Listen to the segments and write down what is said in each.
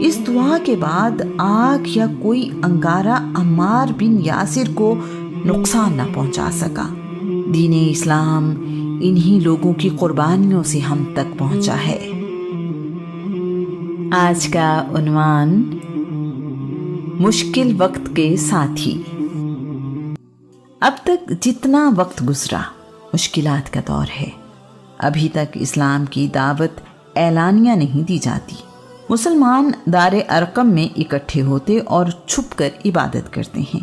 اس دعا کے بعد آگ یا کوئی انگارہ عمار بن یاسر کو نقصان نہ پہنچا سکا۔ دین اسلام انہی لوگوں کی قربانیوں سے ہم تک پہنچا ہے۔ آج کا عنوان مشکل وقت کے ساتھی۔ اب تک جتنا وقت گزرا مشکلات کا دور ہے۔ ابھی تک اسلام کی دعوت اعلانیہ نہیں دی جاتی۔ مسلمان دار ارقم میں اکٹھے ہوتے اور چھپ کر عبادت کرتے ہیں۔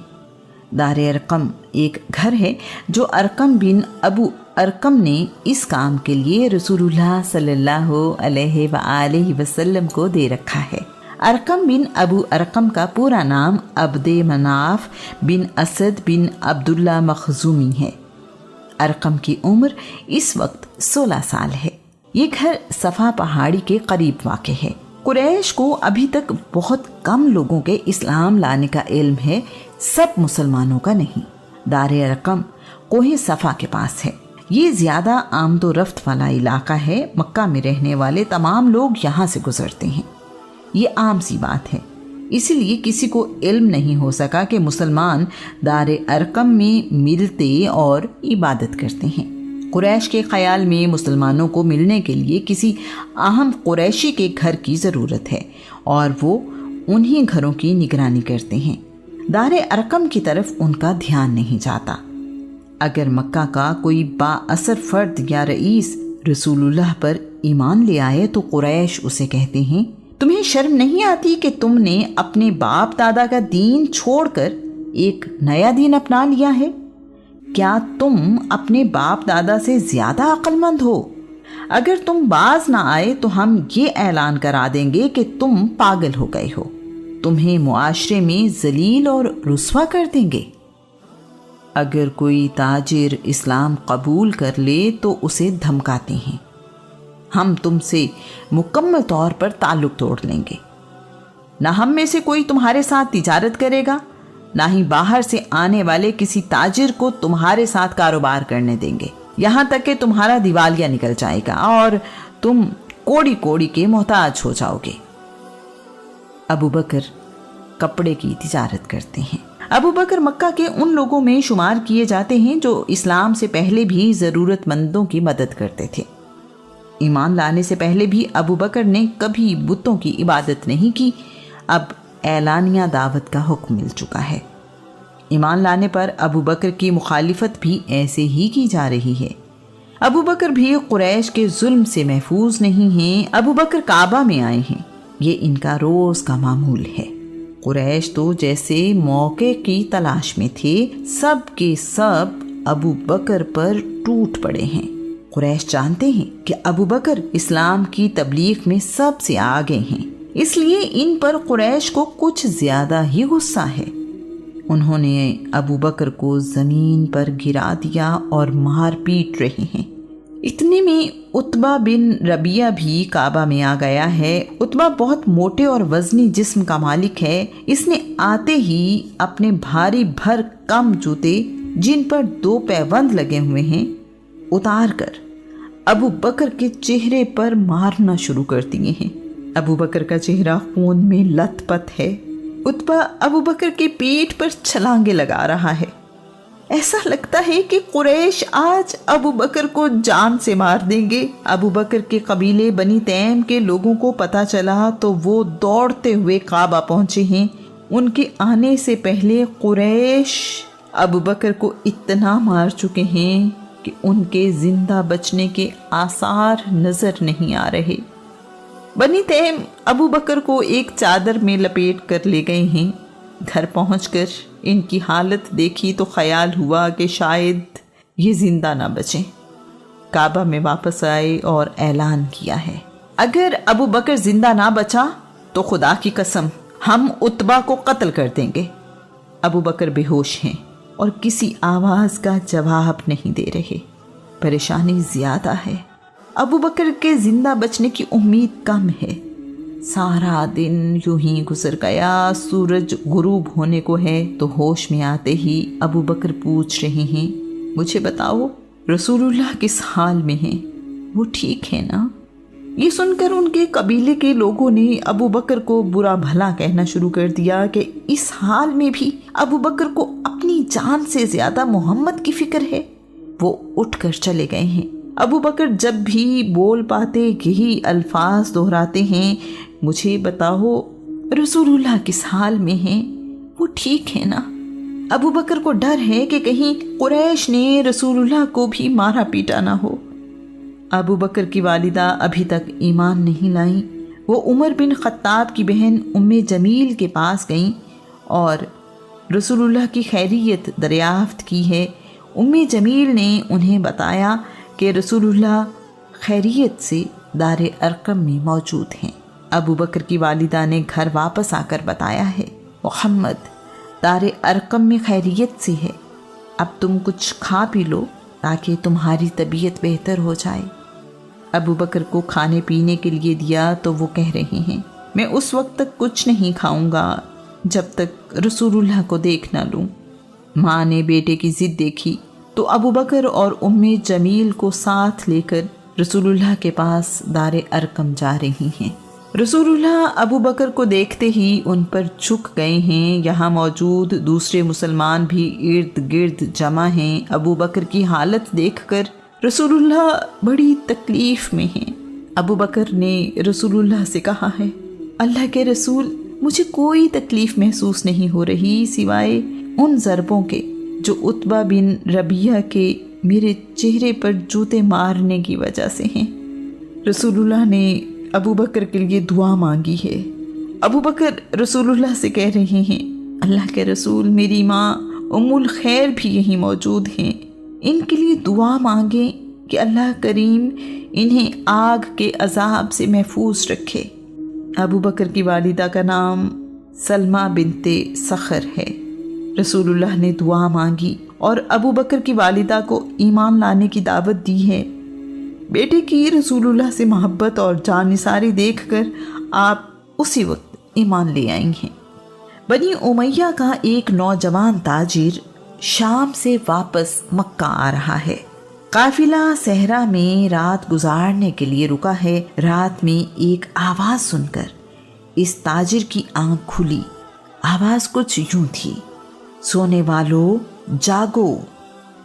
دار ارقم ایک گھر ہے جو ارقم بن ابو ارقم نے اس کام کے لیے رسول اللہ صلی اللہ علیہ وآلہ وسلم کو دے رکھا ہے۔ ارقم بن ابو ارقم کا پورا نام عبد مناف بن اسد بن عبداللہ مخزومی ہے۔ ارقم کی عمر اس وقت 16 سال ہے۔ یہ گھر صفا پہاڑی کے قریب واقع ہے۔ قریش کو ابھی تک بہت کم لوگوں کے اسلام لانے کا علم ہے، سب مسلمانوں کا نہیں۔ دار ارقم کوہ صفا کے پاس ہے۔ یہ زیادہ آمد و رفت والا علاقہ ہے۔ مکہ میں رہنے والے تمام لوگ یہاں سے گزرتے ہیں۔ یہ عام سی بات ہے، اسی لیے کسی کو علم نہیں ہو سکا کہ مسلمان دار ارقم میں ملتے اور عبادت کرتے ہیں۔ قریش کے خیال میں مسلمانوں کو ملنے کے لیے کسی اہم قریشی کے گھر کی ضرورت ہے اور وہ انہی گھروں کی نگرانی کرتے ہیں۔ دار ارقم کی طرف ان کا دھیان نہیں جاتا۔ اگر مکہ کا کوئی با اثر فرد یا رئیس رسول اللہ پر ایمان لے آئے تو قریش اسے کہتے ہیں، تمہیں شرم نہیں آتی کہ تم نے اپنے باپ دادا کا دین چھوڑ کر ایک نیا دین اپنا لیا ہے؟ کیا تم اپنے باپ دادا سے زیادہ عقل مند ہو؟ اگر تم باز نہ آئے تو ہم یہ اعلان کرا دیں گے کہ تم پاگل ہو گئے ہو، تمہیں معاشرے میں ذلیل اور رسوا کر دیں گے۔ اگر کوئی تاجر اسلام قبول کر لے تو اسے دھمکاتے ہیں، ہم تم سے مکمل طور پر تعلق توڑ لیں گے، نہ ہم میں سے کوئی تمہارے ساتھ تجارت کرے گا، نہ ہی باہر سے آنے والے کسی تاجر کو تمہارے ساتھ کاروبار کرنے دیں گے، یہاں تک کہ تمہارا دیوالیہ نکل جائے گا اور تم کوڑی کوڑی کے محتاج ہو جاؤ گے۔ ابو بکر کپڑے کی تجارت کرتے ہیں۔ ابو بکر مکہ کے ان لوگوں میں شمار کیے جاتے ہیں جو اسلام سے پہلے بھی ضرورت مندوں کی مدد کرتے تھے۔ ایمان لانے سے پہلے بھی ابو بکر نے کبھی بتوں کی عبادت نہیں کی، اب اعلانیہ دعوت کا حکم مل چکا ہے۔ ایمان لانے پر ابو بکر کی مخالفت بھی ایسے ہی کی جا رہی ہے۔ ابو بکر بھی قریش کے ظلم سے محفوظ نہیں ہیں۔ ابو بکر کعبہ میں آئے ہیں، یہ ان کا روز کا معمول ہے۔ قریش تو جیسے موقع کی تلاش میں تھے، سب کے سب ابو بکر پر ٹوٹ پڑے ہیں۔ قریش جانتے ہیں کہ ابو بکر اسلام کی تبلیغ میں سب سے آگے ہیں، اس لیے ان پر قریش کو کچھ زیادہ ہی غصہ ہے۔ انہوں نے ابو بکر کو زمین پر گرا دیا اور مار پیٹ رہے ہیں۔ اتنے میں عتبہ بن ربیعہ بھی کعبہ میں آ گیا ہے۔ عتبہ بہت موٹے اور وزنی جسم کا مالک ہے۔ اس نے آتے ہی اپنے بھاری بھر کم جوتے جن پر 2 پیوند لگے ہوئے ہیں اتار کر ابو بکر کے چہرے پر مارنا شروع کر دیے ہیں۔ ابو بکر کا چہرہ خون میں لت پت ہے۔ عتبہ ابو بکر کے پیٹ پر چھلانگے لگا رہا ہے۔ ایسا لگتا ہے کہ قریش آج ابو بکر کو جان سے مار دیں گے۔ ابو بکر کے قبیلے بنی تیم کے لوگوں کو پتہ چلا تو وہ دوڑتے ہوئے کعبہ پہنچے ہیں۔ ان کے آنے سے پہلے قریش ابو بکر کو اتنا مار چکے ہیں کہ ان کے زندہ بچنے کے آثار نظر نہیں آ رہے۔ بنی تیم ابو بکر کو ایک چادر میں لپیٹ کر لے گئے ہیں۔ گھر پہنچ کر ان کی حالت دیکھی تو خیال ہوا کہ شاید یہ زندہ نہ بچیں۔ کعبہ میں واپس آئے اور اعلان کیا ہے، اگر ابو بکر زندہ نہ بچا تو خدا کی قسم ہم عتبہ کو قتل کر دیں گے۔ ابو بکر بے ہوش ہیں اور کسی آواز کا جواب نہیں دے رہے۔ پریشانی زیادہ ہے۔ ابو بکر کے زندہ بچنے کی امید کم ہے۔ سارا دن یوں ہی گزر گیا۔ سورج غروب ہونے کو ہے تو ہوش میں آتے ہی ابو بکر پوچھ رہے ہیں، مجھے بتاؤ رسول اللہ کس حال میں ہیں؟ وہ ٹھیک ہے نا؟ یہ سن کر ان کے قبیلے کے لوگوں نے ابو بکر کو برا بھلا کہنا شروع کر دیا کہ اس حال میں بھی ابو بکر کو اپنی جان سے زیادہ محمد کی فکر ہے۔ وہ اٹھ کر چلے گئے ہیں۔ ابو بکر جب بھی بول پاتے یہی الفاظ دہراتے ہیں، مجھے بتاؤ رسول اللہ کس حال میں ہیں، وہ ٹھیک ہے نا؟ ابو بکر کو ڈر ہے کہ کہیں قریش نے رسول اللہ کو بھی مارا پیٹا نہ ہو۔ ابو بکر کی والدہ ابھی تک ایمان نہیں لائیں۔ وہ عمر بن خطاب کی بہن ام جمیل کے پاس گئیں اور رسول اللہ کی خیریت دریافت کی ہے۔ ام جمیل نے انہیں بتایا کہ رسول اللہ خیریت سے دار ارقم میں موجود ہیں۔ ابو بکر کی والدہ نے گھر واپس آ کر بتایا ہے، محمد دار ارقم میں خیریت سے ہے، اب تم کچھ کھا پی لو تاکہ تمہاری طبیعت بہتر ہو جائے۔ ابو بکر کو کھانے پینے کے لیے دیا تو وہ کہہ رہے ہیں، میں اس وقت تک کچھ نہیں کھاؤں گا جب تک رسول اللہ کو دیکھ نہ لوں۔ ماں نے بیٹے کی ضد دیکھی تو ابو بکر اور ام جمیل کو ساتھ لے کر رسول اللہ کے پاس دار ارقم جا رہی ہیں۔ رسول اللہ ابو بکر کو دیکھتے ہی ان پر جھک گئے ہیں۔ یہاں موجود دوسرے مسلمان بھی ارد گرد جمع ہیں۔ ابو بکر کی حالت دیکھ کر رسول اللہ بڑی تکلیف میں ہیں۔ ابو بکر نے رسول اللہ سے کہا ہے، اللہ کے رسول، مجھے کوئی تکلیف محسوس نہیں ہو رہی سوائے ان ضربوں کے جو عتبہ بن ربیعہ کے میرے چہرے پر جوتے مارنے کی وجہ سے ہیں۔ رسول اللہ نے ابو بکر کے لیے دعا مانگی ہے۔ ابو بکر رسول اللہ سے کہہ رہے ہیں، اللہ کے رسول، میری ماں ام الخیر بھی یہیں موجود ہیں، ان کے لیے دعا مانگیں کہ اللہ کریم انہیں آگ کے عذاب سے محفوظ رکھے۔ ابو بکر کی والدہ کا نام سلمہ بنت صخر ہے۔ رسول اللہ نے دعا مانگی اور ابو بکر کی والدہ کو ایمان لانے کی دعوت دی ہے۔ بیٹے کی رسول اللہ سے محبت اور جانثاری دیکھ کر آپ اسی وقت ایمان لے آئیں گے۔ بنی امیہ کا ایک نوجوان تاجر شام سے واپس مکہ آ رہا ہے۔ قافلہ صحرا میں رات گزارنے کے لیے رکا ہے۔ رات میں ایک آواز سن کر اس تاجر کی آنکھ کھلی۔ آواز کچھ یوں تھی، سونے والو جاگو،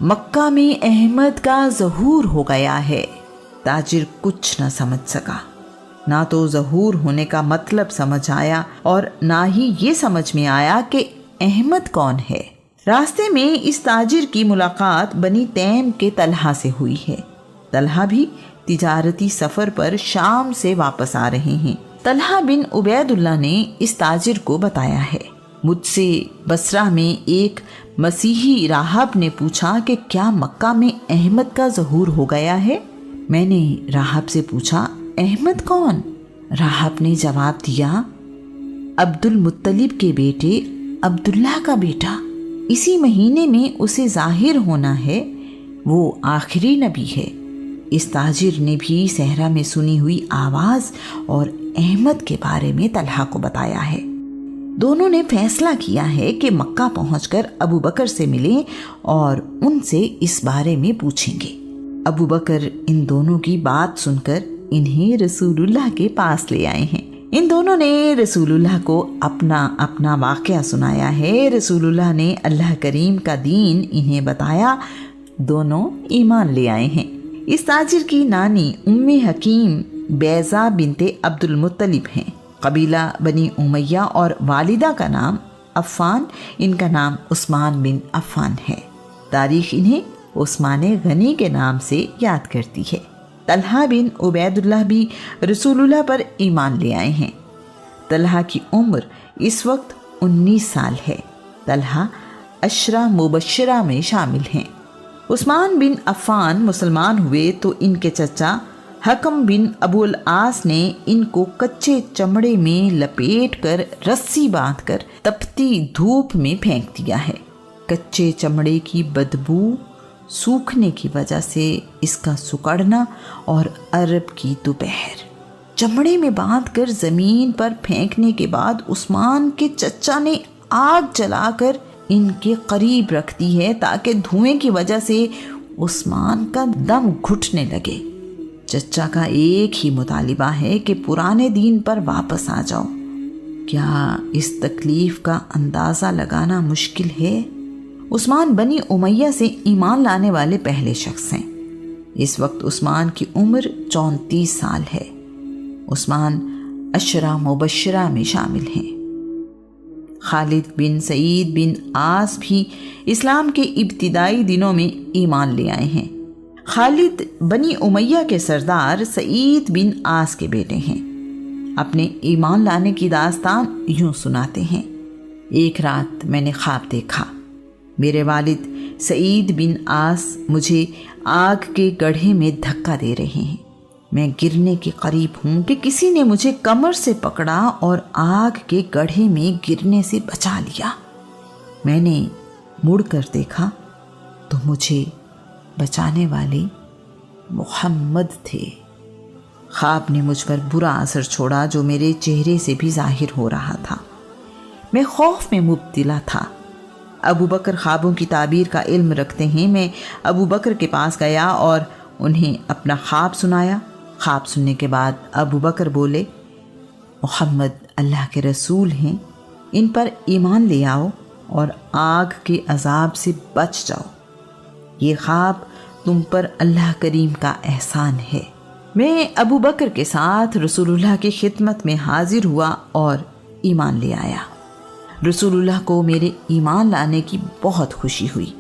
مکہ میں احمد کا ظہور ہو گیا ہے۔ تاجر کچھ نہ سمجھ سکا، نہ تو ظہور ہونے کا مطلب سمجھ آیا اور نہ ہی یہ سمجھ میں آیا کہ احمد کون ہے۔ راستے میں اس تاجر کی ملاقات بنی تیم کے طلحہ سے ہوئی ہے۔ طلحہ بھی تجارتی سفر پر شام سے واپس آ رہے ہیں۔ طلحہ بن عبید اللہ نے اس تاجر کو بتایا ہے، مجھ سے بصرہ میں ایک مسیحی راہب نے پوچھا کہ کیا مکہ میں احمد کا ظہور ہو گیا ہے؟ میں نے راہب سے پوچھا، احمد کون؟ راہب نے جواب دیا، عبد المطلب کے بیٹے عبداللہ کا بیٹا، اسی مہینے میں اسے ظاہر ہونا ہے، وہ آخری نبی ہے۔ اس تاجر نے بھی صحرا میں سنی ہوئی آواز اور احمد کے بارے میں طلحہ کو بتایا ہے۔ دونوں نے فیصلہ کیا ہے کہ مکہ پہنچ کر ابو بکر سے ملیں اور ان سے اس بارے میں پوچھیں گے۔ ابو بکر ان دونوں کی بات سن کر انہیں رسول اللہ کے پاس لے آئے ہیں۔ ان دونوں نے رسول اللہ کو اپنا واقعہ سنایا ہے۔ رسول اللہ نے اللہ کریم کا دین انہیں بتایا۔ دونوں ایمان لے آئے ہیں۔ اس تاجر کی نانی ام حکیم بیضہ بنت عبد المطلب ہیں، قبیلہ بنی امیہ، اور والدہ کا نام عفان، ان کا نام عثمان بن عفان ہے۔ تاریخ انہیں عثمان غنی کے نام سے یاد کرتی ہے۔ طلحہ بن عبید اللہ بھی رسول اللہ پر ایمان لے آئے ہیں۔ طلحہ کی عمر اس وقت 19 سال ہے۔ طلحہ عشرہ مبشرہ میں شامل ہیں۔ عثمان بن عفان مسلمان ہوئے تو ان کے چچا حکم بن ابو العاص نے ان کو کچے چمڑے میں لپیٹ کر رسی باندھ کر تپتی دھوپ میں پھینک دیا ہے۔ کچے چمڑے کی بدبو سوکھنے کی وجہ سے اس کا سکڑنا اور عرب کی دوپہر، چمڑے میں باندھ کر زمین پر پھینکنے کے بعد عثمان کے چچا نے آگ جلا کر ان کے قریب رکھ دی ہے تاکہ دھوئیں کی وجہ سے عثمان کا دم گھٹنے لگے۔ چچا کا ایک ہی مطالبہ ہے کہ پرانے دین پر واپس آ جاؤ۔ کیا اس تکلیف کا اندازہ لگانا مشکل ہے؟ عثمان بنی امیہ سے ایمان لانے والے پہلے شخص ہیں۔ اس وقت عثمان کی عمر 34 سال ہے۔ عثمان عشرہ مبشرہ میں شامل ہیں۔ خالد بن سعید بن عاص بھی اسلام کے ابتدائی دنوں میں ایمان لے آئے ہیں۔ خالد بنی امیہ کے سردار سعید بن عاص کے بیٹے ہیں۔ اپنے ایمان لانے کی داستان یوں سناتے ہیں۔ ایک رات میں نے خواب دیکھا، میرے والد سعید بن عاص مجھے آگ کے گڑھے میں دھکا دے رہے ہیں۔ میں گرنے کے قریب ہوں کہ کسی نے مجھے کمر سے پکڑا اور آگ کے گڑھے میں گرنے سے بچا لیا۔ میں نے مڑ کر دیکھا تو مجھے بچانے والے محمد تھے۔ خواب نے مجھ پر برا اثر چھوڑا جو میرے چہرے سے بھی ظاہر ہو رہا تھا۔ میں خوف میں مبتلا تھا۔ ابو بکر خوابوں کی تعبیر کا علم رکھتے ہیں۔ میں ابو بکر کے پاس گیا اور انہیں اپنا خواب سنایا۔ خواب سننے کے بعد ابو بکر بولے، محمد اللہ کے رسول ہیں، ان پر ایمان لے آؤ اور آگ کے عذاب سے بچ جاؤ۔ یہ خواب تم پر اللہ کریم کا احسان ہے۔ میں ابو بکر کے ساتھ رسول اللہ کی خدمت میں حاضر ہوا اور ایمان لے آیا۔ رسول اللہ کو میرے ایمان لانے کی بہت خوشی ہوئی۔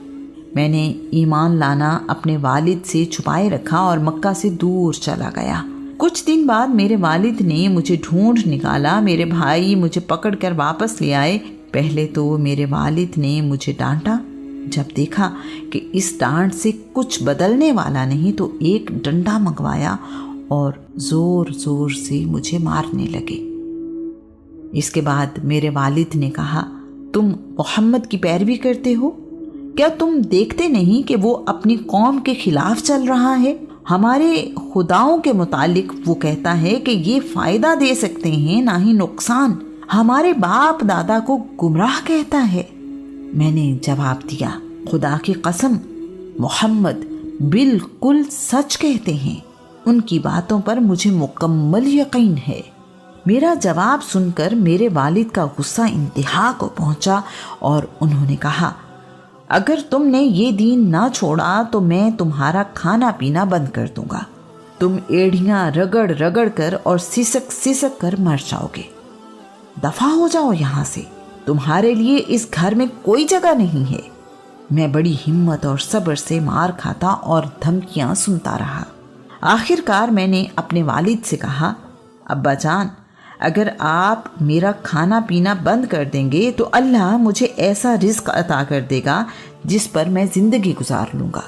میں نے ایمان لانا اپنے والد سے چھپائے رکھا اور مکہ سے دور چلا گیا۔ کچھ دن بعد میرے والد نے مجھے ڈھونڈ نکالا۔ میرے بھائی مجھے پکڑ کر واپس لے آئے۔ پہلے تو میرے والد نے مجھے ڈانٹا۔ جب دیکھا کہ اس ڈانٹ سے کچھ بدلنے والا نہیں تو ایک ڈنڈا منگوایا اور زور زور سے مجھے مارنے لگے۔ اس کے بعد میرے والد نے کہا، تم محمد کی پیروی کرتے ہو؟ کیا تم دیکھتے نہیں کہ وہ اپنی قوم کے خلاف چل رہا ہے؟ ہمارے خداؤں کے متعلق وہ کہتا ہے کہ یہ فائدہ دے سکتے ہیں نہ ہی نقصان۔ ہمارے باپ دادا کو گمراہ کہتا ہے۔ میں نے جواب دیا، خدا کی قسم، محمد بالکل سچ کہتے ہیں، ان کی باتوں پر مجھے مکمل یقین ہے۔ میرا جواب سن کر میرے والد کا غصہ انتہا کو پہنچا اور انہوں نے کہا، اگر تم نے یہ دین نہ چھوڑا تو میں تمہارا کھانا پینا بند کر دوں گا۔ تم ایڑیاں رگڑ رگڑ کر اور سسک سسک کر مر جاؤ گے۔ دفع ہو جاؤ یہاں سے، تمہارے لیے اس گھر میں کوئی جگہ نہیں ہے۔ میں بڑی ہمت اور صبر سے مار کھاتا اور دھمکیاں سنتا رہا۔ آخر کار میں نے اپنے والد سے کہا، ابا جان، اگر آپ میرا کھانا پینا بند کر دیں گے تو اللہ مجھے ایسا رزق عطا کر دے گا جس پر میں زندگی گزار لوں گا۔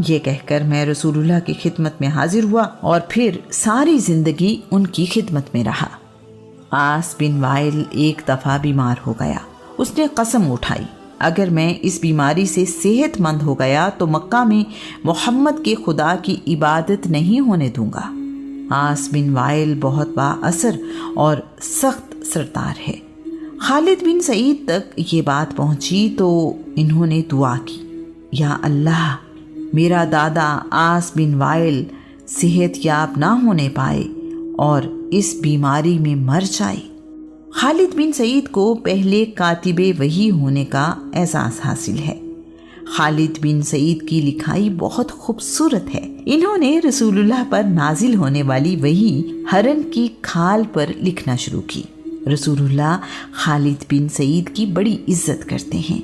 یہ کہہ کر میں رسول اللہ کی خدمت میں حاضر ہوا اور پھر ساری زندگی ان کی خدمت میں رہا۔ عاص بن وائل ایک دفعہ بیمار ہو گیا۔ اس نے قسم اٹھائی، اگر میں اس بیماری سے صحت مند ہو گیا تو مکہ میں محمد کے خدا کی عبادت نہیں ہونے دوں گا۔ عاص بن وائل بہت با اثر اور سخت سردار ہے۔ خالد بن سعید تک یہ بات پہنچی تو انہوں نے دعا کی، یا اللہ، میرا دادا عاص بن وائل صحت یاب نہ ہونے پائے اور اس بیماری میں مر جائے۔ خالد بن سعید کو پہلے کاتب وحی ہونے کا اعزاز حاصل ہے۔ خالد بن سعید کی لکھائی بہت خوبصورت ہے۔ انہوں نے رسول اللہ پر نازل ہونے والی وحی ہرن کی کھال پر لکھنا شروع کی۔ رسول اللہ خالد بن سعید کی بڑی عزت کرتے ہیں۔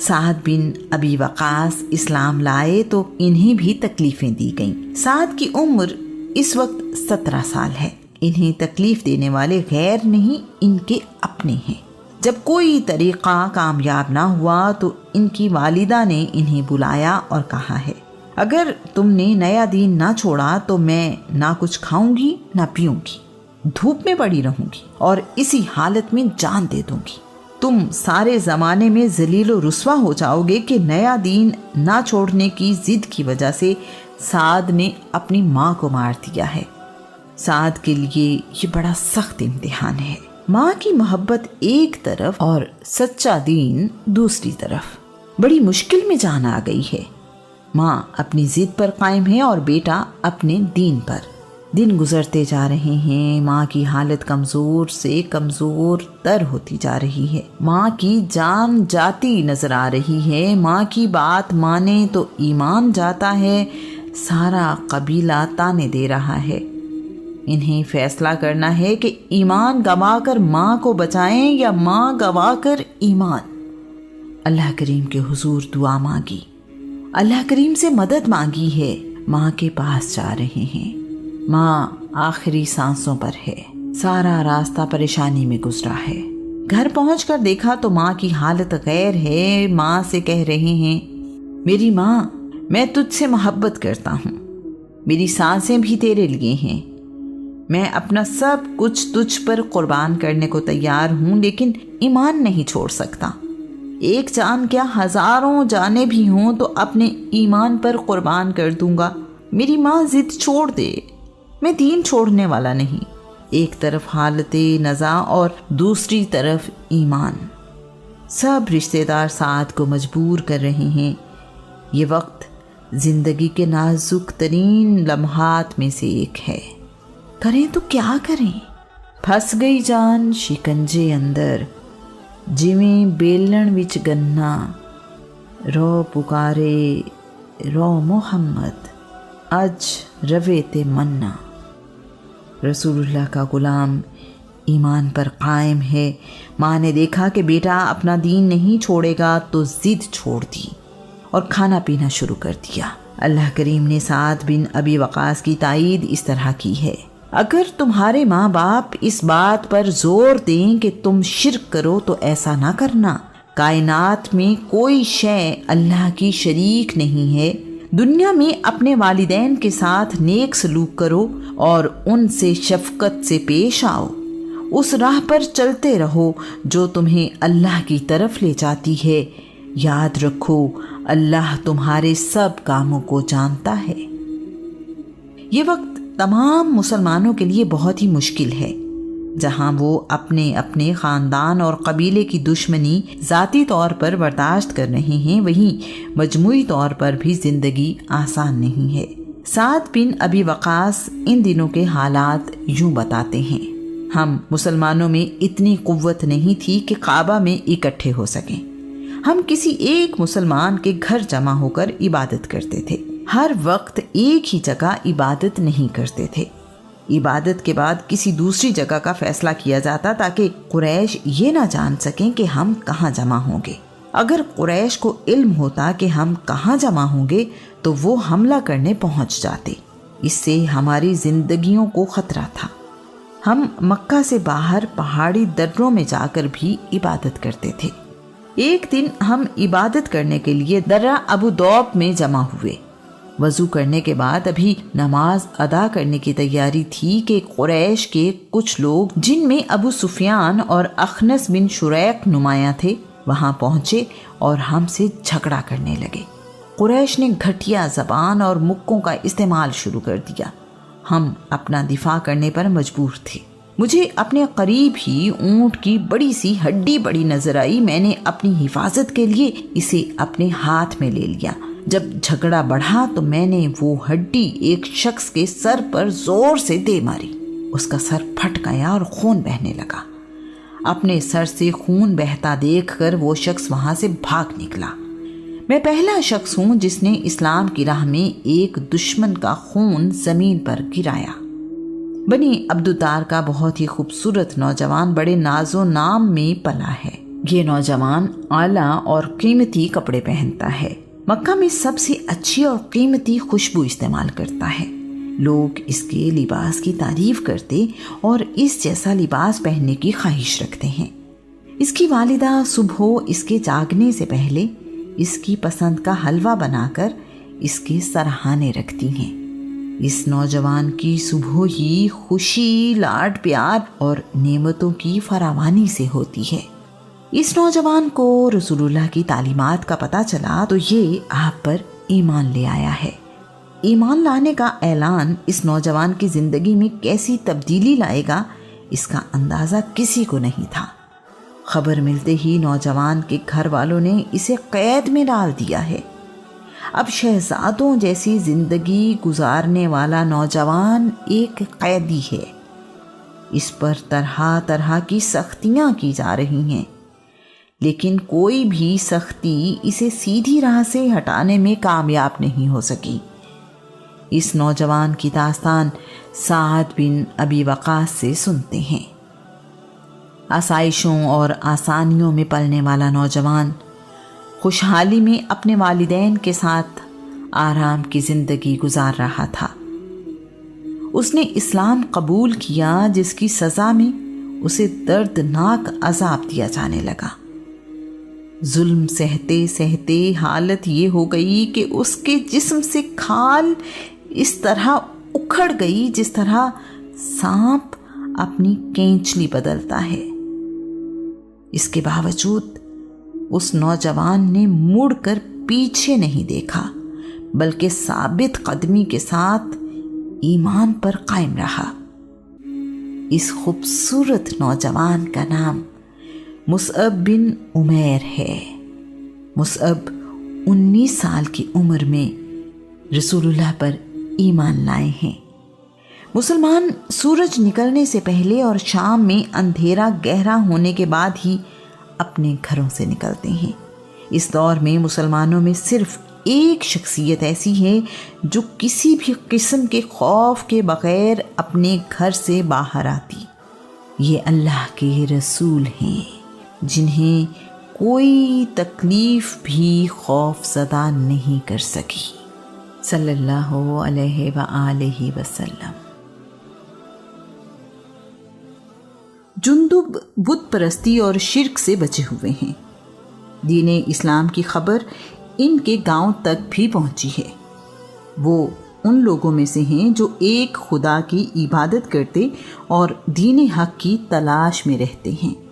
سعد بن ابی وقاص اسلام لائے تو انہیں بھی تکلیفیں دی گئیں۔ سعد کی عمر اس وقت 17 سال ہے۔ انہیں تکلیف دینے والے غیر نہیں، ان کے اپنے ہیں۔ جب کوئی طریقہ کامیاب نہ ہوا تو ان کی والدہ نے انہیں بلایا اور کہا ہے، اگر تم نے نیا دین نہ چھوڑا تو میں نہ کچھ کھاؤں گی نہ پیوں گی، دھوپ میں پڑی رہوں گی اور اسی حالت میں جان دے دوں گی۔ تم سارے زمانے میں ذلیل و رسوا ہو جاؤ گے کہ نیا دین نہ چھوڑنے کی ضد کی وجہ سے سعد نے اپنی ماں کو مار دیا ہے۔ سعد کے لیے یہ بڑا سخت امتحان ہے۔ ماں کی محبت ایک طرف اور سچا دین دوسری طرف۔ بڑی مشکل میں جان آ گئی ہے۔ ماں اپنی ضد پر قائم ہے اور بیٹا اپنے دین پر۔ دن گزرتے جا رہے ہیں، ماں کی حالت کمزور سے کمزور تر ہوتی جا رہی ہے۔ ماں کی جان جاتی نظر آ رہی ہے۔ ماں کی بات مانے تو ایمان جاتا ہے۔ سارا قبیلہ تانے دے رہا ہے۔ انہیں فیصلہ کرنا ہے کہ ایمان گوا کر ماں کو بچائیں یا ماں گوا کر ایمان۔ اللہ کریم کے حضور دعا مانگی، اللہ کریم سے مدد مانگی ہے۔ ماں کے پاس جا رہے ہیں۔ ماں آخری سانسوں پر ہے۔ سارا راستہ پریشانی میں گزرا ہے۔ گھر پہنچ کر دیکھا تو ماں کی حالت غیر ہے۔ ماں سے کہہ رہے ہیں، میری ماں، میں تجھ سے محبت کرتا ہوں، میری سانسیں بھی تیرے لیے ہیں، میں اپنا سب کچھ تجھ پر قربان کرنے کو تیار ہوں، لیکن ایمان نہیں چھوڑ سکتا۔ ایک جان کیا ہزاروں جانیں بھی ہوں تو اپنے ایمان پر قربان کر دوں گا۔ میری ماں ضد چھوڑ دے، میں دین چھوڑنے والا نہیں۔ ایک طرف حالت نزاع اور دوسری طرف ایمان۔ سب رشتہ دار سعد کو مجبور کر رہے ہیں۔ یہ وقت زندگی کے نازک ترین لمحات میں سے ایک ہے۔ کریں تو کیا کریں؟ پھنس گئی جان شکنجے اندر، جویں بیلن وچ گنا، رو پکارے رو محمد، اج روے تے منا۔ رسول اللہ کا غلام ایمان پر قائم ہے۔ ماں نے دیکھا کہ بیٹا اپنا دین نہیں چھوڑے گا تو ضد چھوڑ دی اور کھانا پینا شروع کر دیا۔ اللہ کریم نے سعد بن ابی وقاص کی تائید اس طرح کی ہے، اگر تمہارے ماں باپ اس بات پر زور دیں کہ تم شرک کرو تو ایسا نہ کرنا۔ کائنات میں کوئی شے اللہ کی شریک نہیں ہے۔ دنیا میں اپنے والدین کے ساتھ نیک سلوک کرو اور ان سے شفقت سے پیش آؤ۔ اس راہ پر چلتے رہو جو تمہیں اللہ کی طرف لے جاتی ہے۔ یاد رکھو، اللہ تمہارے سب کاموں کو جانتا ہے۔ یہ وقت تمام مسلمانوں کے لیے بہت ہی مشکل ہے۔ جہاں وہ اپنے اپنے خاندان اور قبیلے کی دشمنی ذاتی طور پر برداشت کر رہے ہیں، وہیں مجموعی طور پر بھی زندگی آسان نہیں ہے۔ سعد بن ابی وقاص ان دنوں کے حالات یوں بتاتے ہیں، ہم مسلمانوں میں اتنی قوت نہیں تھی کہ کعبہ میں اکٹھے ہو سکیں۔ ہم کسی ایک مسلمان کے گھر جمع ہو کر عبادت کرتے تھے۔ ہر وقت ایک ہی جگہ عبادت نہیں کرتے تھے۔ عبادت کے بعد کسی دوسری جگہ کا فیصلہ کیا جاتا تاکہ قریش یہ نہ جان سکیں کہ ہم کہاں جمع ہوں گے۔ اگر قریش کو علم ہوتا کہ ہم کہاں جمع ہوں گے تو وہ حملہ کرنے پہنچ جاتے۔ اس سے ہماری زندگیوں کو خطرہ تھا۔ ہم مکہ سے باہر پہاڑی دروں میں جا کر بھی عبادت کرتے تھے۔ ایک دن ہم عبادت کرنے کے لیے درہ ابو دوب میں جمع ہوئے۔ وضو کرنے کے بعد ابھی نماز ادا کرنے کی تیاری تھی کہ قریش کے کچھ لوگ، جن میں ابو سفیان اور اخنس بن شریق نمایاں تھے، وہاں پہنچے اور ہم سے جھگڑا کرنے لگے۔ قریش نے گھٹیا زبان اور مکوں کا استعمال شروع کر دیا۔ ہم اپنا دفاع کرنے پر مجبور تھے۔ مجھے اپنے قریب ہی اونٹ کی بڑی سی ہڈی بڑی نظر آئی۔ میں نے اپنی حفاظت کے لیے اسے اپنے ہاتھ میں لے لیا۔ جب جھگڑا بڑھا تو میں نے وہ ہڈی ایک شخص کے سر پر زور سے دے ماری۔ اس کا سر پھٹ گیا اور خون بہنے لگا۔ اپنے سر سے خون بہتا دیکھ کر وہ شخص وہاں سے بھاگ نکلا۔ میں پہلا شخص ہوں جس نے اسلام کی راہ میں ایک دشمن کا خون زمین پر گرایا۔ بنی عبدالدار کا بہت ہی خوبصورت نوجوان بڑے ناز و نام میں پلا ہے۔ یہ نوجوان اعلیٰ اور قیمتی کپڑے پہنتا ہے۔ مکہ میں سب سے اچھی اور قیمتی خوشبو استعمال کرتا ہے۔ لوگ اس کے لباس کی تعریف کرتے اور اس جیسا لباس پہننے کی خواہش رکھتے ہیں۔ اس کی والدہ صبح اس کے جاگنے سے پہلے اس کی پسند کا حلوہ بنا کر اس کے سرہانے رکھتی ہیں۔ اس نوجوان کی صبح ہی خوشی، لاڈ پیار اور نعمتوں کی فراوانی سے ہوتی ہے۔ اس نوجوان کو رسول اللہ کی تعلیمات کا پتہ چلا تو یہ آپ پر ایمان لے آیا ہے۔ ایمان لانے کا اعلان اس نوجوان کی زندگی میں کیسی تبدیلی لائے گا، اس کا اندازہ کسی کو نہیں تھا۔ خبر ملتے ہی نوجوان کے گھر والوں نے اسے قید میں ڈال دیا ہے۔ اب شہزادوں جیسی زندگی گزارنے والا نوجوان ایک قیدی ہے۔ اس پر طرح طرح کی سختیاں کی جا رہی ہیں، لیکن کوئی بھی سختی اسے سیدھی راہ سے ہٹانے میں کامیاب نہیں ہو سکی۔ اس نوجوان کی داستان سعد بن ابی وقاص سے سنتے ہیں۔ آسائشوں اور آسانیوں میں پلنے والا نوجوان خوشحالی میں اپنے والدین کے ساتھ آرام کی زندگی گزار رہا تھا۔ اس نے اسلام قبول کیا، جس کی سزا میں اسے دردناک عذاب دیا جانے لگا۔ ظلم سہتے سہتے حالت یہ ہو گئی کہ اس کے جسم سے کھال اس طرح اکھڑ گئی جس طرح سانپ اپنی کینچلی بدلتا ہے۔ اس کے باوجود اس نوجوان نے مڑ کر پیچھے نہیں دیکھا، بلکہ ثابت قدمی کے ساتھ ایمان پر قائم رہا۔ اس خوبصورت نوجوان کا نام مصعب بن عمیر ہے۔ مصعب 19 سال کی عمر میں رسول اللہ پر ایمان لائے ہیں۔ مسلمان سورج نکلنے سے پہلے اور شام میں اندھیرا گہرا ہونے کے بعد ہی اپنے گھروں سے نکلتے ہیں۔ اس دور میں مسلمانوں میں صرف ایک شخصیت ایسی ہے جو کسی بھی قسم کے خوف کے بغیر اپنے گھر سے باہر آتی۔ یہ اللہ کے رسول ہیں، جنہیں کوئی تکلیف بھی خوف زدہ نہیں کر سکی، صلی اللہ علیہ وآلہ وسلم۔ جندب بت پرستی اور شرک سے بچے ہوئے ہیں۔ دین اسلام کی خبر ان کے گاؤں تک بھی پہنچی ہے۔ وہ ان لوگوں میں سے ہیں جو ایک خدا کی عبادت کرتے اور دین حق کی تلاش میں رہتے ہیں۔